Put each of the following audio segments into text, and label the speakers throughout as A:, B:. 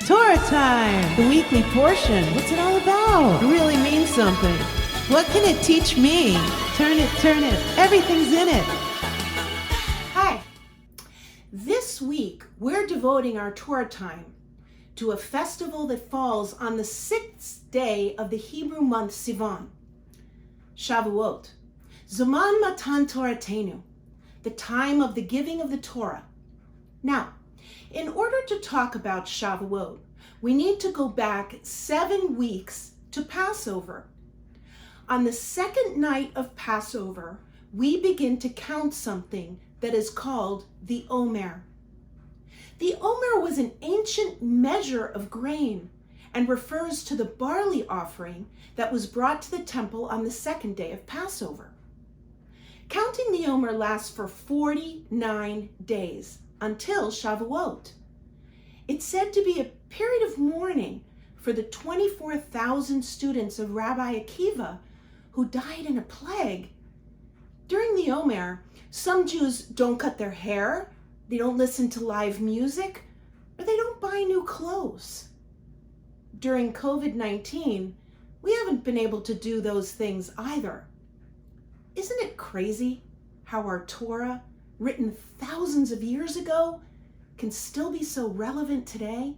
A: Torah time! The weekly portion. What's it all about? It really means something. What can it teach me? Turn it. Everything's in it.
B: Hi. This week, we're devoting our Torah time to a festival that falls on the 6th day of the Hebrew month Sivan, Shavuot. Zaman Matan Toratenu, the time of the giving of the Torah. Now, in order to talk about Shavuot, we need to go back 7 weeks to Passover. On the second night of Passover, we begin to count something that is called the Omer. The Omer was an ancient measure of grain and refers to the barley offering that was brought to the temple on the second day of Passover. Counting the Omer lasts for 49 days until Shavuot. It's said to be a period of mourning for the 24,000 students of Rabbi Akiva who died in a plague. During the Omer, some Jews don't cut their hair, they don't listen to live music, or they don't buy new clothes. During COVID-19, we haven't been able to do those things either. Isn't it crazy how our Torah, written thousands of years ago, can still be so relevant today?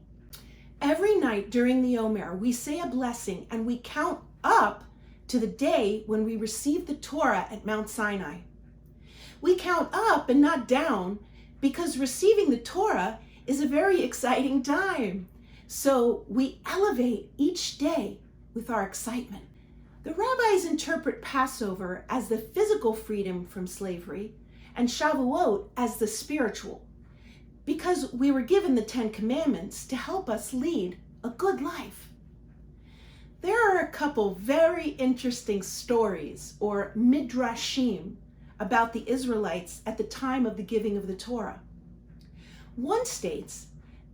B: Every night during the Omer, we say a blessing and we count up to the day when we received the Torah at Mount Sinai. We count up and not down because receiving the Torah is a very exciting time. So we elevate each day with our excitement. The rabbis interpret Passover as the physical freedom from slavery and Shavuot as the spiritual, because we were given the 10 Commandments to help us lead a good life. There are a couple very interesting stories, or midrashim, about the Israelites at the time of the giving of the Torah. One states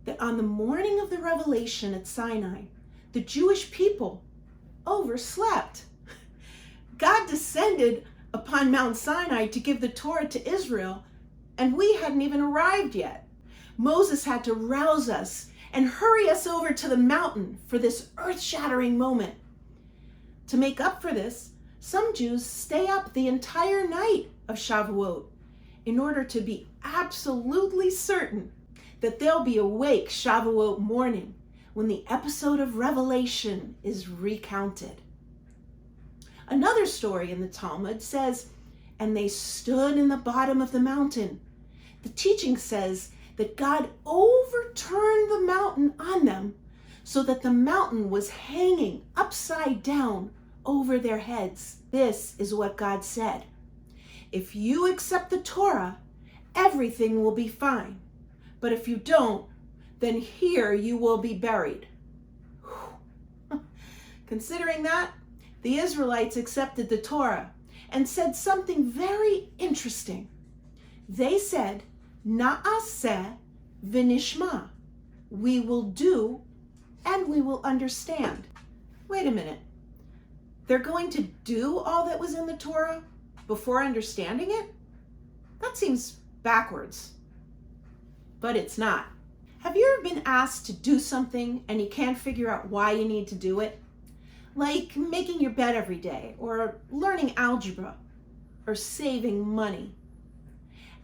B: that on the morning of the revelation at Sinai, the Jewish people overslept. God descended upon Mount Sinai to give the Torah to Israel, and we hadn't even arrived yet. Moses had to rouse us and hurry us over to the mountain for this earth-shattering moment. To make up for this, some Jews stay up the entire night of Shavuot in order to be absolutely certain that they'll be awake Shavuot morning when the episode of Revelation is recounted. Another story in the Talmud says, and they stood in the bottom of the mountain. The teaching says that God overturned the mountain on them so that the mountain was hanging upside down over their heads. This is what God said. If you accept the Torah, everything will be fine. But if you don't, then here you will be buried. Considering that, the Israelites accepted the Torah and said something very interesting. They said, Na'aseh v'nishma. We will do and we will understand. Wait a minute. They're going to do all that was in the Torah before understanding it? That seems backwards. But it's not. Have you ever been asked to do something and you can't figure out why you need to do it? Like making your bed every day, or learning algebra, or saving money.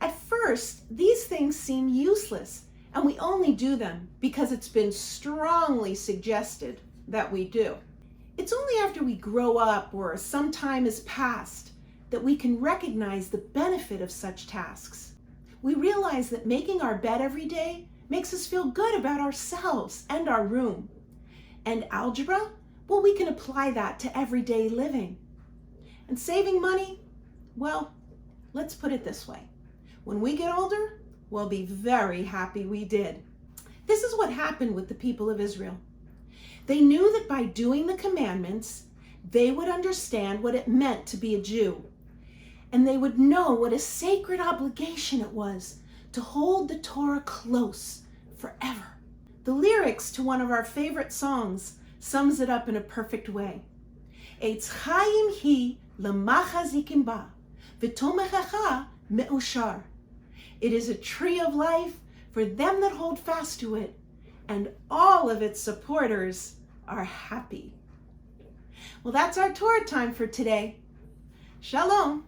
B: At first, these things seem useless, and we only do them because it's been strongly suggested that we do. It's only after we grow up or some time has passed that we can recognize the benefit of such tasks. We realize that making our bed every day makes us feel good about ourselves and our room. And algebra? Well, we can apply that to everyday living. And saving money? Well, let's put it this way. When we get older, we'll be very happy we did. This is what happened with the people of Israel. They knew that by doing the commandments, they would understand what it meant to be a Jew. And they would know what a sacred obligation it was to hold the Torah close forever. The lyrics to one of our favorite songs sums it up in a perfect way. Eitz chaim hi l'machazikim ba, v'tomechecha me'ushar. It is a tree of life for them that hold fast to it, and all of its supporters are happy. Well, that's our Torah time for today. Shalom.